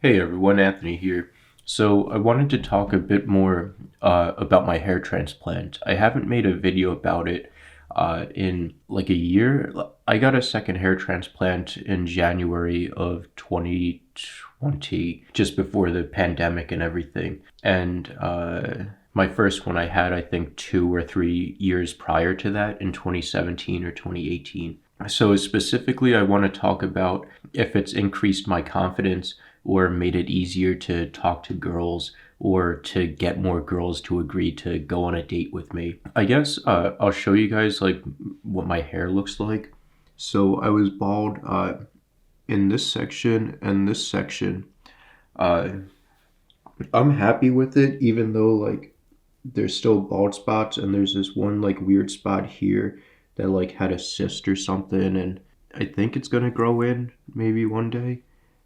Hey everyone, Anthony here. So I wanted to talk a bit more about my hair transplant. I haven't made a video about it in like a year. I got a second hair transplant in January of 2020, just before the pandemic and everything. And my first one I had, I think, 2 or 3 years prior to that in 2017 or 2018. So specifically, I want to talk about if it's increased my confidence or made it easier to talk to girls or to get more girls to agree to go on a date with me. I guess I'll show you guys like what my hair looks like. So I was bald in this section and this section. Uh, I'm happy with it, even though like there's still bald spots and there's this one like weird spot here that like had a cyst or something, and I think it's gonna grow in maybe one day.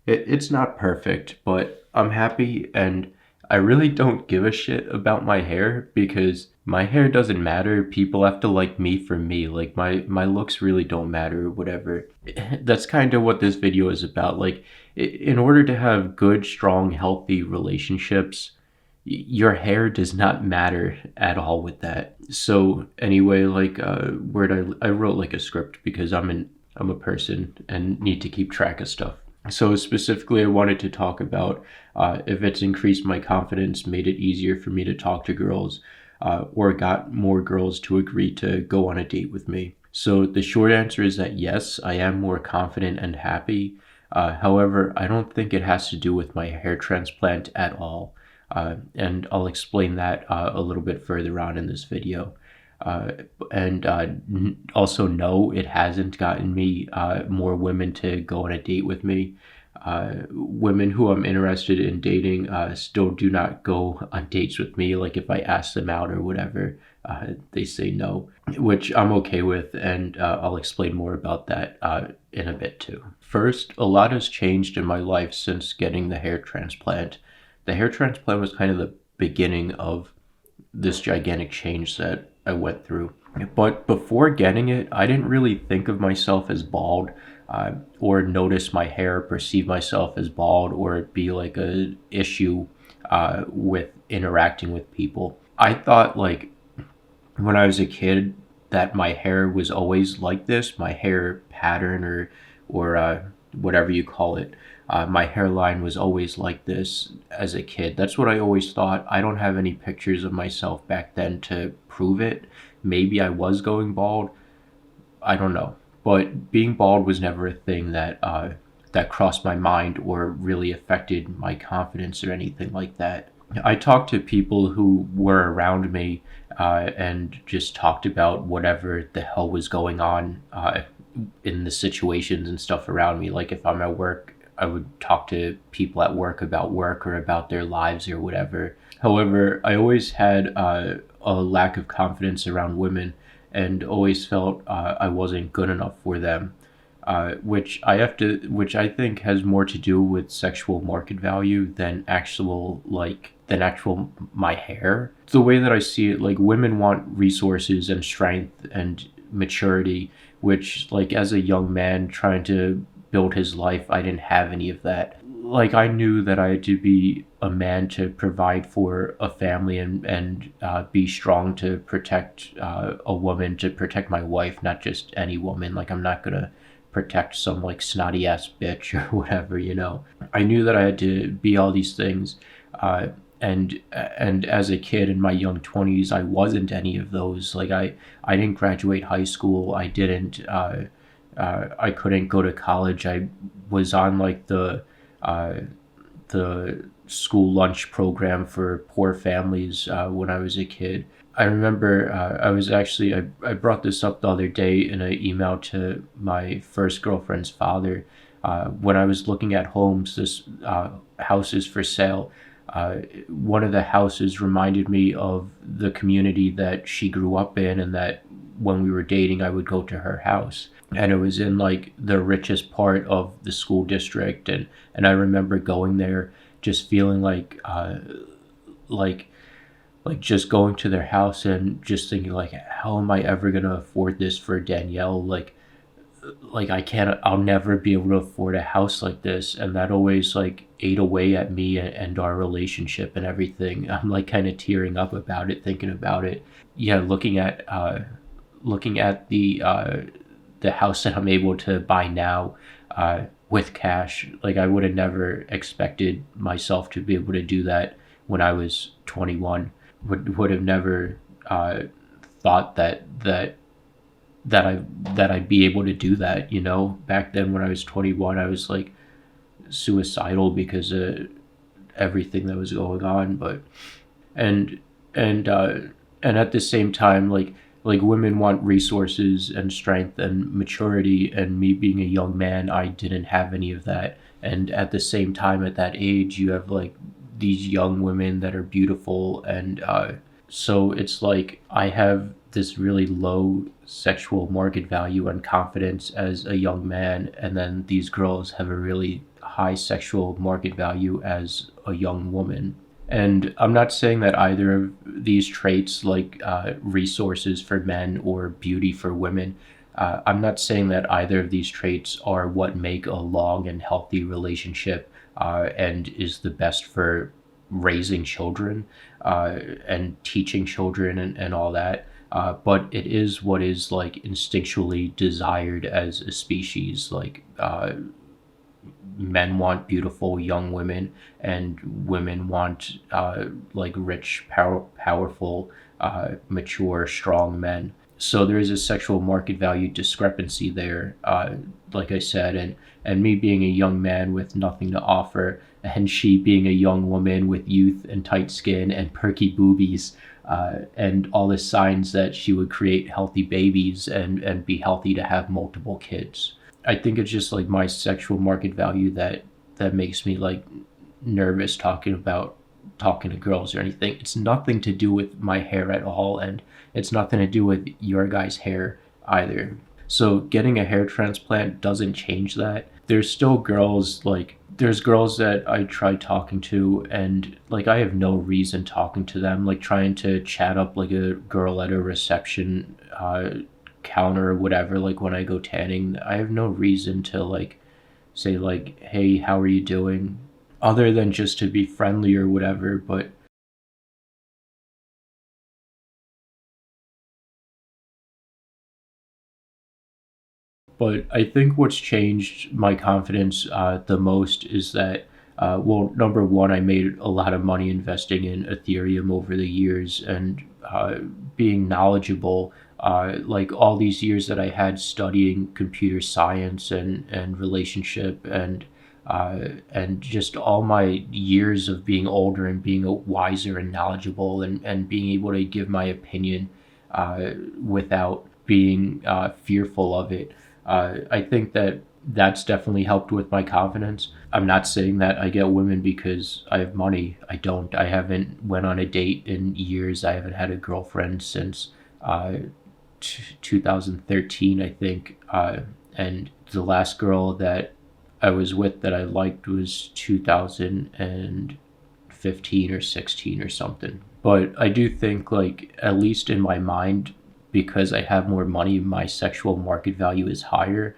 It's not perfect, but I'm happy, and I really don't give a shit about my hair because my hair doesn't matter. People have to like me for me. Like my looks really don't matter or whatever. That's kind of what this video is about. Like in order to have good, strong, healthy relationships, your hair does not matter at all with that. So anyway, like I wrote like a script because I'm a person and need to keep track of stuff. So specifically, I wanted to talk about if it's increased my confidence, made it easier for me to talk to girls, or got more girls to agree to go on a date with me. So the short answer is that yes, I am more confident and happy. However, I don't think it has to do with my hair transplant at all. And I'll explain that a little bit further on in this video. Uh, and Also, no, it hasn't gotten me more women to go on a date with me. Women who I'm interested in dating still do not go on dates with me. Like if I ask them out or whatever, they say no, which I'm okay with, and I'll explain more about that in a bit too. First, a lot has changed in my life since getting the hair transplant. The hair transplant was kind of the beginning of this gigantic change that I went through. But before getting it, I didn't really think of myself as bald, or notice my hair, perceive myself as bald, or be like a issue with interacting with people. I thought like when I was a kid that my hair was always like this, my hair pattern or whatever you call it. My hairline was always like this as a kid. That's what I always thought. I don't have any pictures of myself back then to prove it. Maybe I was going bald. I don't know. But being bald was never a thing that crossed my mind or really affected my confidence or anything like that. I talked to people who were around me and just talked about whatever the hell was going on in the situations and stuff around me. Like if I'm at work, I would talk to people at work or about their lives or whatever. However, I always had a lack of confidence around women and always felt I wasn't good enough for them. Which I think has more to do with sexual market value than actual my hair. The way that I see it, like women want resources and strength and maturity, which like as a young man trying to build his life, I didn't have any of that. Like I knew that I had to be a man to provide for a family and be strong to protect a woman, to protect my wife, not just any woman. Like I'm not gonna protect some like snotty ass bitch or whatever, you know. I knew that I had to be all these things, and as a kid in my young 20s, I wasn't any of those. Like I didn't graduate high school. I couldn't go to college. I was on like uh, the school lunch program for poor families when I was a kid. I remember I brought this up the other day in an email to my first girlfriend's father. When I was looking at homes, this houses for sale. One of the houses reminded me of the community that she grew up in, and that when we were dating, I would go to her house. And it was in like the richest part of the school district, and I remember going there, just feeling like like just going to their house and just thinking like, how am I ever gonna afford this for Danielle? like I'll never be able to afford a house like this, and that always like ate away at me and our relationship and everything. I'm like kind of tearing up about it, thinking about it. Yeah, looking at the house that I'm able to buy now with cash. Like I would have never expected myself to be able to do that when I was 21. Would have never thought that I'd be able to do that. You know, back then when I was 21, I was like suicidal because of everything that was going on. But and and uh, and at the same time, like women want resources and strength and maturity, and me being a young man, I didn't have any of that. And at the same time, at that age, you have like these young women that are beautiful, and so it's like I have this really low sexual market value and confidence as a young man, and then these girls have a really high sexual market value as a young woman. And I'm not saying that either of these traits, like resources for men or beauty for women, I'm not saying that either of these traits are what make a long and healthy relationship and is the best for raising children and teaching children and all that. But it is what is like instinctually desired as a species. Like men want beautiful young women, and women want like rich, powerful, mature, strong men. So there is a sexual market value discrepancy there, like I said, and me being a young man with nothing to offer, and she being a young woman with youth and tight skin and perky boobies, and all the signs that she would create healthy babies and be healthy to have multiple kids. I think it's just like my sexual market value that makes me like nervous talking to girls or anything. It's nothing to do with my hair at all, and it's nothing to do with your guys' hair either. So getting a hair transplant doesn't change that. There's still girls like there's girls that I try talking to, and like I have no reason talking to them, like trying to chat up like a girl at a reception counter or whatever, like when I go tanning. I have no reason to like say like, hey, how are you doing, other than just to be friendly or whatever. But I think what's changed my confidence the most is that, well, number one, I made a lot of money investing in Ethereum over the years, and being knowledgeable. Like all these years that I had studying computer science and relationship and just all my years of being older and being wiser and knowledgeable and being able to give my opinion without being fearful of it. I think that that's definitely helped with my confidence. I'm not saying that I get women because I have money. I don't. I haven't went on a date in years. I haven't had a girlfriend since 2013, I think. And the last girl that I was with that I liked was 2015 or 16 or something. But I do think, like, at least in my mind, because I have more money, my sexual market value is higher.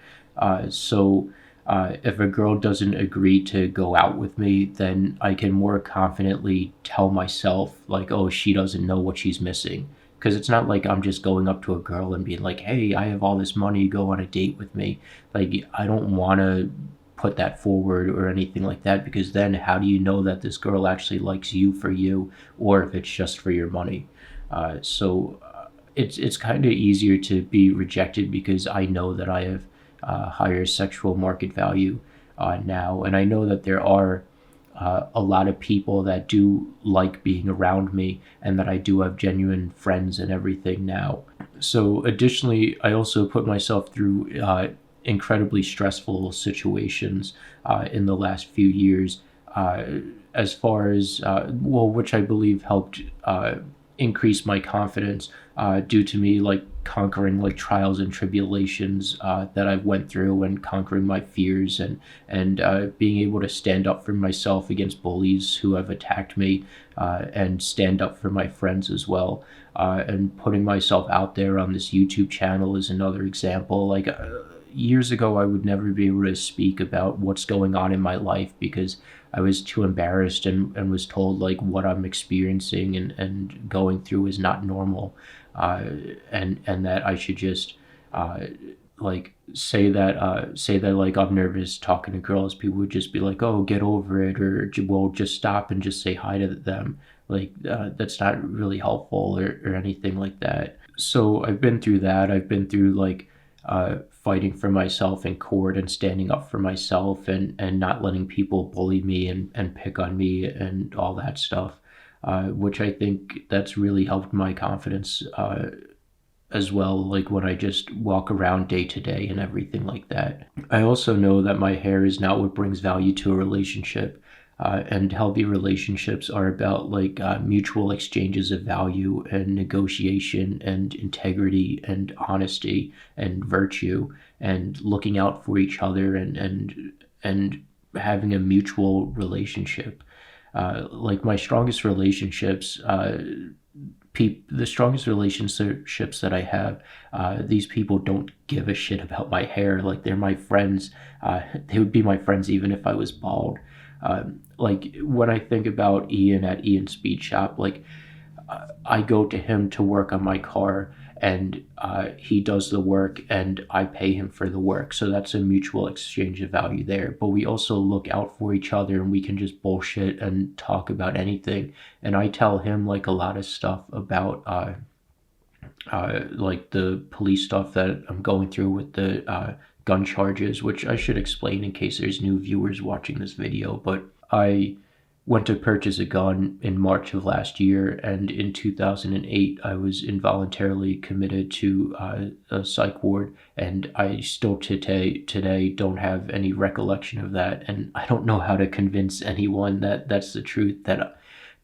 So if a girl doesn't agree to go out with me, then I can more confidently tell myself, like, oh, she doesn't know what she's missing. Because it's not like I'm just going up to a girl and being like, hey, I have all this money, go on a date with me. Like, I don't want to put that forward or anything like that, because then how do you know that this girl actually likes you for you, or if it's just for your money? It's kind of easier to be rejected because I know that I have higher sexual market value now, and I know that there are a lot of people that do like being around me, and that I do have genuine friends and everything now. So additionally, I also put myself through incredibly stressful situations in the last few years, uh, as far as, well, which I believe helped increase my confidence due to me like conquering like trials and tribulations that I went through, and conquering my fears, and being able to stand up for myself against bullies who have attacked me, and stand up for my friends as well. And putting myself out there on this YouTube channel is another example. Like years ago I would never be able to speak about what's going on in my life because I was too embarrassed and was told like what I'm experiencing and going through is not normal, uh, and that I should just uh, like say that like I'm nervous talking to girls. People would just be like, "Oh, get over it," or "Well, just stop and just say hi to them." Like that's not really helpful or anything like that. So I've been through that. I've been through like fighting for myself in court and standing up for myself and not letting people bully me and pick on me and all that stuff, which I think that's really helped my confidence as well, like when I just walk around day to day and everything like that. I also know that my hair is not what brings value to a relationship. And healthy relationships are about like mutual exchanges of value and negotiation and integrity and honesty and virtue and looking out for each other and having a mutual relationship. Like my strongest relationships, the strongest relationships that I have, these people don't give a shit about my hair. Like they're my friends. They would be my friends even if I was bald. Like when I think about Ian at Ian's Speed Shop, like I go to him to work on my car and he does the work and I pay him for the work. So that's a mutual exchange of value there. But we also look out for each other and we can just bullshit and talk about anything. And I tell him like a lot of stuff about like the police stuff that I'm going through with the gun charges, which I should explain in case there's new viewers watching this video. But I went to purchase a gun in March of last year, and in 2008, I was involuntarily committed to a psych ward, and I still today don't have any recollection of that, and I don't know how to convince anyone that that's the truth.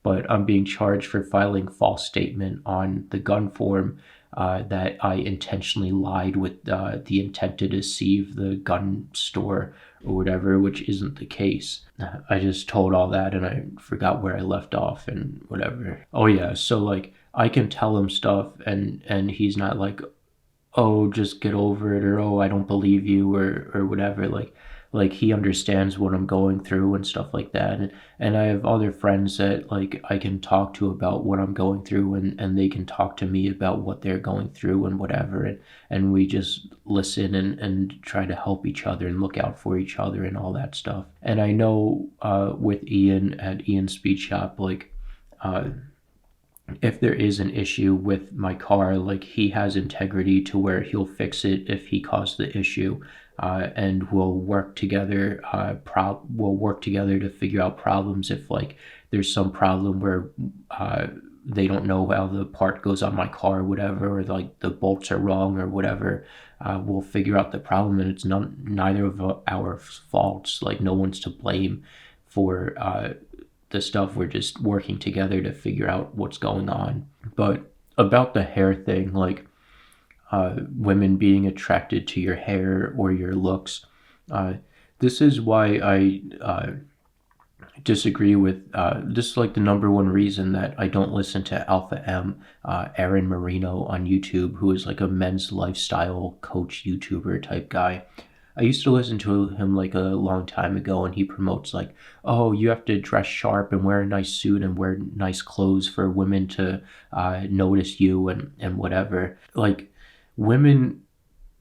But I'm being charged for filing false statement on the gun form, that I intentionally lied with the intent to deceive the gun store or whatever, which isn't the case. I just told all that and I forgot where I left off and whatever. Oh yeah, so like I can tell him stuff and he's not like, oh, just get over it, or oh, I don't believe you, or whatever. Like he understands what I'm going through and stuff like that. And I have other friends that like I can talk to about what I'm going through, and they can talk to me about what they're going through and whatever. And we just listen and try to help each other and look out for each other and all that stuff. And I know with Ian at Ian's Speed Shop, like if there is an issue with my car, like he has integrity to where he'll fix it if he caused the issue, and we'll work together. We'll work together to figure out problems if like there's some problem where they don't know how the part goes on my car or whatever, or like the bolts are wrong or whatever. We'll figure out the problem, and it's neither of our faults. Like no one's to blame for the stuff. We're just working together to figure out what's going on. But about the hair thing, like women being attracted to your hair or your looks, this is why I disagree with this is like the number one reason that I don't listen to Alpha M, Aaron Marino on YouTube, who is like a men's lifestyle coach YouTuber type guy. I used to listen to him like a long time ago, and he promotes like, oh, you have to dress sharp and wear a nice suit and wear nice clothes for women to notice you and whatever. Like women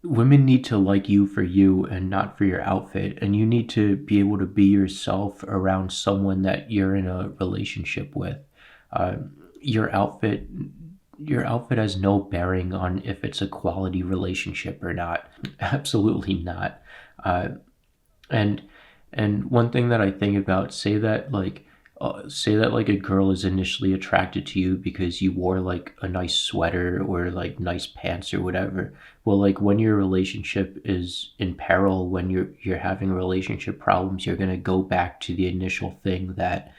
women need to like you for you and not for your outfit, and you need to be able to be yourself around someone that you're in a relationship with. Uh, your outfit your outfit has no bearing on if it's a quality relationship or not. Absolutely not. Uh, and one thing that I think about, say that like a girl is initially attracted to you because you wore like a nice sweater or like nice pants or whatever. Well, like when your relationship is in peril, when you're having relationship problems, you're gonna go back to the initial thing that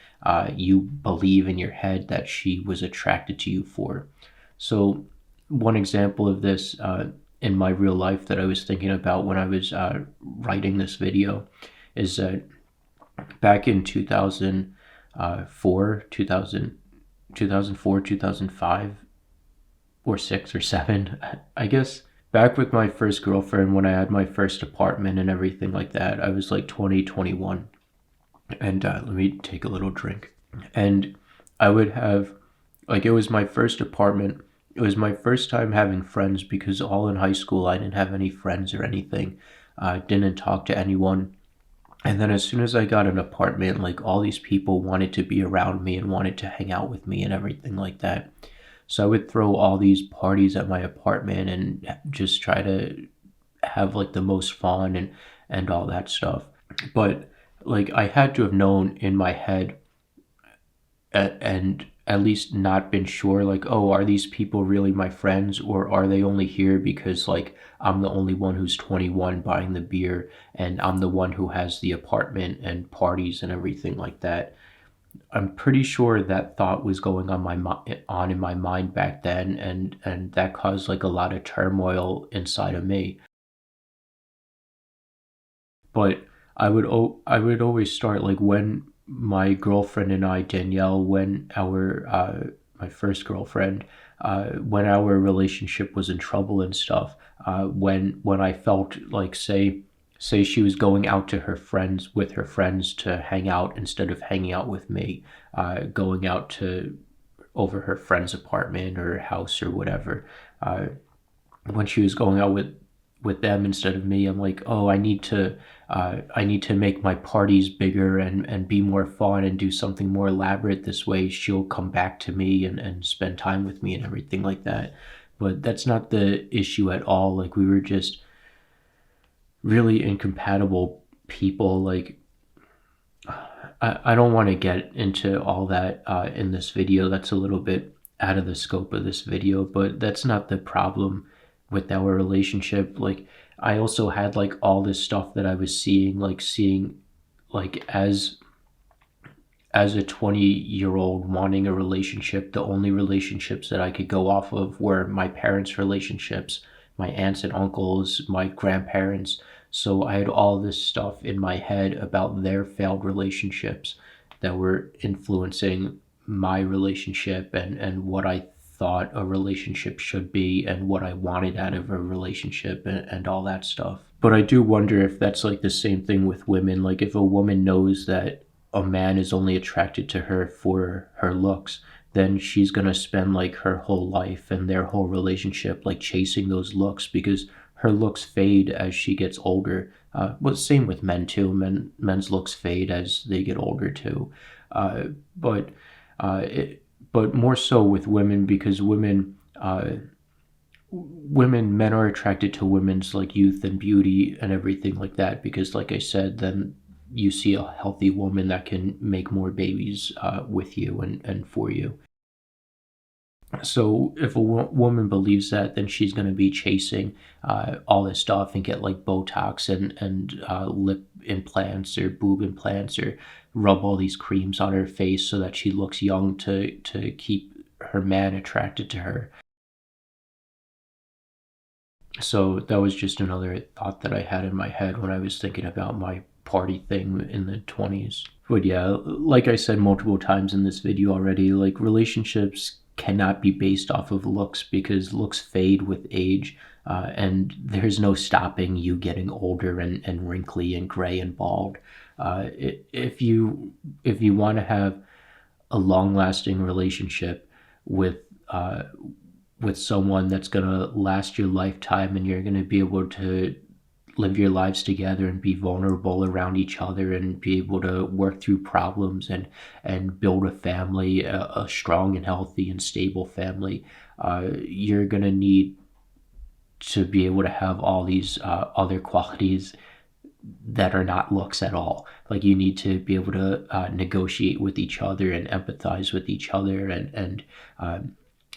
you believe in your head that she was attracted to you for. So one example of this in my real life that I was thinking about when I was writing this video is that back in 2004, 2005, or 6 or 7, I guess back with my first girlfriend when I had my first apartment and everything like that. I was like 20, 21. And let me take a little drink. And I would have, like, it was my first apartment. It was my first time having friends because all in high school I didn't have any friends or anything. I didn't talk to anyone. And then as soon as I got an apartment, like all these people wanted to be around me and wanted to hang out with me and everything like that. So I would throw all these parties at my apartment and just try to have like the most fun and all that stuff. But like I had to have known in my head and at least not been sure like, oh, are these people really my friends, or are they only here because like I'm the only one who's 21 buying the beer and I'm the one who has the apartment and parties and everything like that. I'm pretty sure that thought was going on on in my mind back then, and that caused like a lot of turmoil inside of me. But I would always start like when my girlfriend and I, Danielle, when our my first girlfriend, when our relationship was in trouble and stuff, when I felt like say she was going out to her friends with her friends to hang out instead of hanging out with me, going out to over her friend's apartment or house or whatever. Uh, when she was going out with them instead of me, I'm like, oh, I need to make my parties bigger and be more fun and do something more elaborate. This way she'll come back to me and spend time with me and everything like that. But that's not the issue at all. Like we were just really incompatible people. Like I don't want to get into all that in this video. That's a little bit out of the scope of this video, but that's not the problem with our relationship. Like I also had like all this stuff that I was seeing like as a 20-year-old wanting a relationship. The only relationships that I could go off of were my parents' relationships, my aunts and uncles, my grandparents. So I had all this stuff in my head about their failed relationships that were influencing my relationship and what I thought a relationship should be and what I wanted out of a relationship and all that stuff. But I do wonder if that's like the same thing with women. Like if a woman knows that a man is only attracted to her for her looks, then she's gonna spend like her whole life and their whole relationship like chasing those looks because her looks fade as she gets older. Well, same with men too. Men's looks fade as they get older too. Uh, but it, but more so with women because men are attracted to women's like youth and beauty and everything like that because like I said, then you see a healthy woman that can make more babies with you and for you. So if a woman believes that, then she's going to be chasing all this stuff and get like Botox and lip implants or boob implants or rub all these creams on her face so that she looks young to keep her man attracted to her. So that was just another thought that I had in my head when I was thinking about my party thing in the 20s. But yeah, like I said multiple times in this video already, like relationships cannot be based off of looks because looks fade with age, and there's no stopping you getting older and wrinkly and gray and bald. If you want to have a long lasting relationship with uh, with someone that's gonna last your lifetime and you're gonna be able to live your lives together and be vulnerable around each other and be able to work through problems and build a family, a strong and healthy and stable family, you're gonna need to be able to have all these other qualities that are not looks at all. Like you need to be able to negotiate with each other and empathize with each other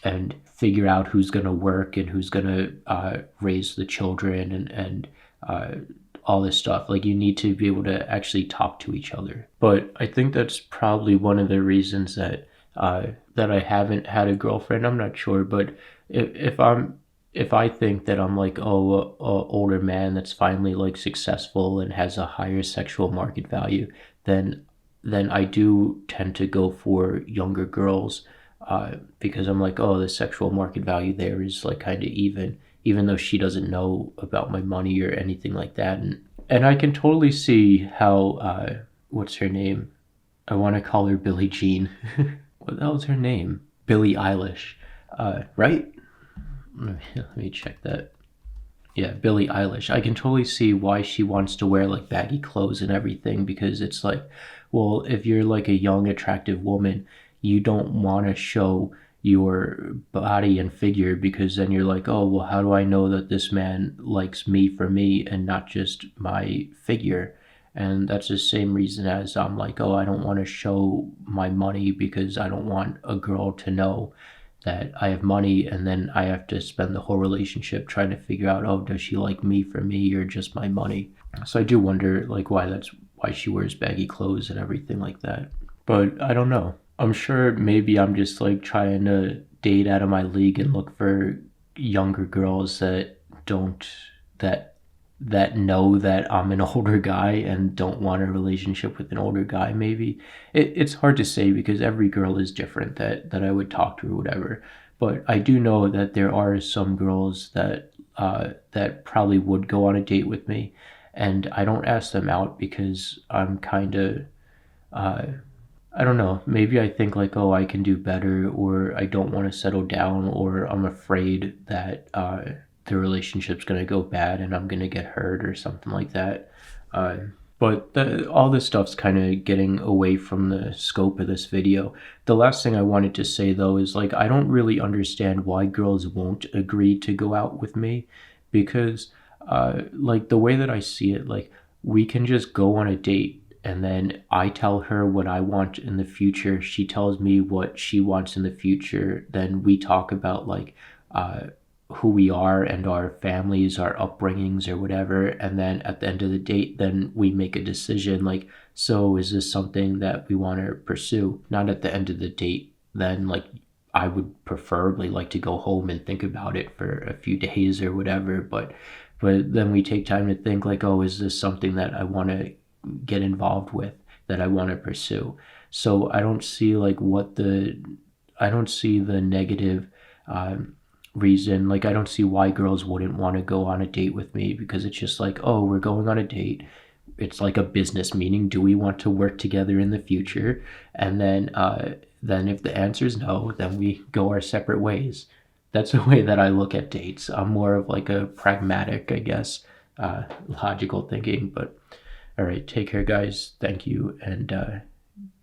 and figure out who's going to work and who's going to raise the children and uh, all this stuff. Like you need to be able to actually talk to each other. But I think that's probably one of the reasons that I haven't had a girlfriend. I'm not sure, but if I think that I'm like, oh, a older man that's finally like successful and has a higher sexual market value, then I do tend to go for younger girls because I'm like, oh, the sexual market value there is like kind of even. even though she doesn't know about my money or anything like that. And I can totally see how, what's her name? I want to call her Billie Jean. What the hell's her name? Billie Eilish, right? Let me check that. Yeah, Billie Eilish. I can totally see why she wants to wear like baggy clothes and everything, because it's like, well, if you're like a young, attractive woman, you don't want to show your body and figure, because then you're like, oh, well, how do I know that this man likes me for me and not just my figure? And that's the same reason as I'm like, oh, I don't want to show my money because I don't want a girl to know that I have money, and then I have to spend the whole relationship trying to figure out, oh, does she like me for me or just my money? So I do wonder like why she wears baggy clothes and everything like that. But I don't know. I'm sure maybe I'm just like trying to date out of my league and look for younger girls that don't that that know that I'm an older guy and don't want a relationship with an older guy. Maybe it's hard to say because every girl is different that I would talk to or whatever. But I do know that there are some girls that probably would go on a date with me, and I don't ask them out because I'm kind of uh, I don't know. Maybe I think like, oh, I can do better, or I don't want to settle down, or I'm afraid that the relationship's gonna go bad and I'm gonna get hurt or something like that. Uh, but all this stuff's kind of getting away from the scope of this video. The last thing I wanted to say though is like, I don't really understand why girls won't agree to go out with me, because like the way that I see it, like we can just go on a date and then I tell her what I want in the future. She tells me what she wants in the future. Then we talk about like uh, who we are and our families, our upbringings, or whatever. And then at the end of the date, then we make a decision like, so is this something that we want to pursue? Not at the end of the date. Then like I would preferably like to go home and think about it for a few days or whatever. But then we take time to think like, oh, is this something that I want to get involved with, that I want to pursue? So I don't see the negative reason. Like I don't see why girls wouldn't want to go on a date with me, because it's just like, oh, we're going on a date. It's like a business meeting. Do we want to work together in the future? And then if the answer is no, then we go our separate ways. That's the way that I look at dates. I'm more of like a pragmatic, I guess, logical thinking. But all right, take care, guys. Thank you, and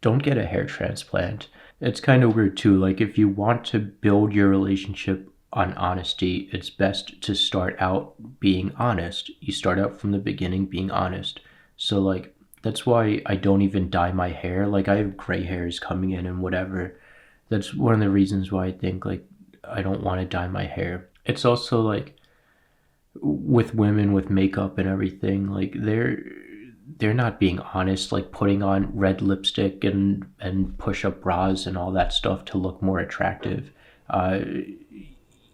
don't get a hair transplant. It's kind of weird too. Like if you want to build your relationship on honesty, it's best to start out being honest. You start out from the beginning being honest. So like that's why I don't even dye my hair. Like I have gray hairs coming in and whatever. That's one of the reasons why I think like I don't want to dye my hair. It's also like with women with makeup and everything, like they're not being honest, like putting on red lipstick and push-up bras and all that stuff to look more attractive. uh,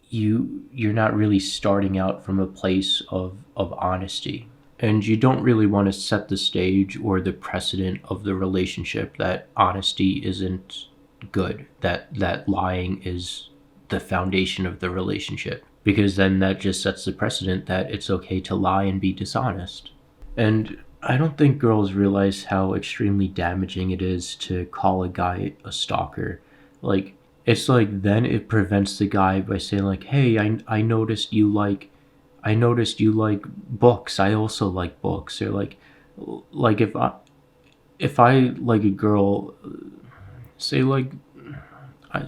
you're not really starting out from a place of honesty, and you don't really want to set the stage or the precedent of the relationship that honesty isn't good, that lying is the foundation of the relationship, because then that just sets the precedent that it's okay to lie and be dishonest. And I don't think girls realize how extremely damaging it is to call a guy a stalker. Like, it's like then it prevents the guy by saying like, "Hey, I noticed you like books. I also like books." Or like if I like a girl, say like,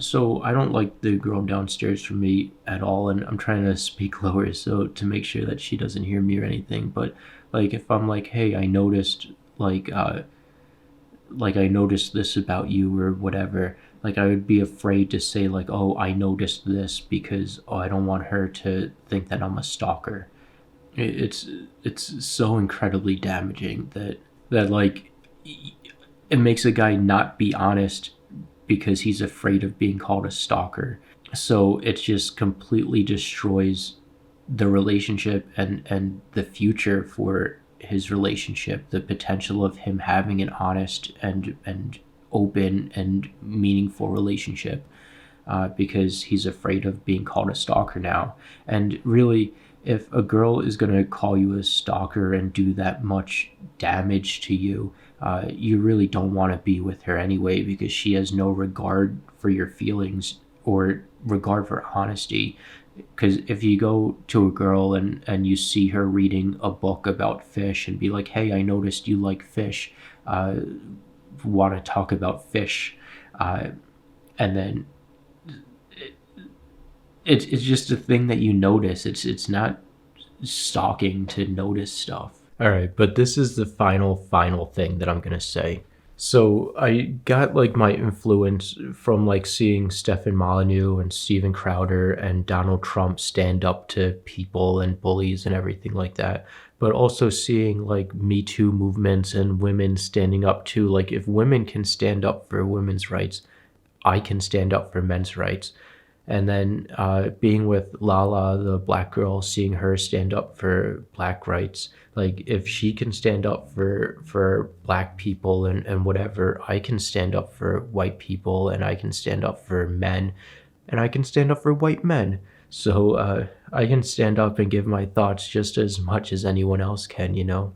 so I don't like the girl downstairs from me at all, and I'm trying to speak lower so to make sure that she doesn't hear me or anything. But like if I'm like, hey, I noticed like I noticed this about you or whatever, like I would be afraid to say like, oh, I noticed this, because oh, I don't want her to think that I'm a stalker. It's it's so incredibly damaging that like it makes a guy not be honest because he's afraid of being called a stalker. So it just completely destroys the relationship and the future for his relationship, the potential of him having an honest and open and meaningful relationship. because he's afraid of being called a stalker now. And really, if a girl is going to call you a stalker and do that much damage to you, you really don't want to be with her anyway, because she has no regard for your feelings or regard for honesty. Because if you go to a girl and you see her reading a book about fish and be like, hey, I noticed you like fish, uh, want to talk about fish, uh, and then it's just a thing that you notice. It's not stalking to notice stuff. All right, but this is the final thing that I'm gonna say. So I got like my influence from like seeing Stefan Molyneux and Steven Crowder and Donald Trump stand up to people and bullies and everything like that. But also seeing like Me Too movements and women standing up to, like, if women can stand up for women's rights, I can stand up for men's rights. And then being with Lala, the black girl, seeing her stand up for black rights. Like, if she can stand up for black people and whatever, I can stand up for white people, and I can stand up for men, and I can stand up for white men. So I can stand up and give my thoughts just as much as anyone else can, you know?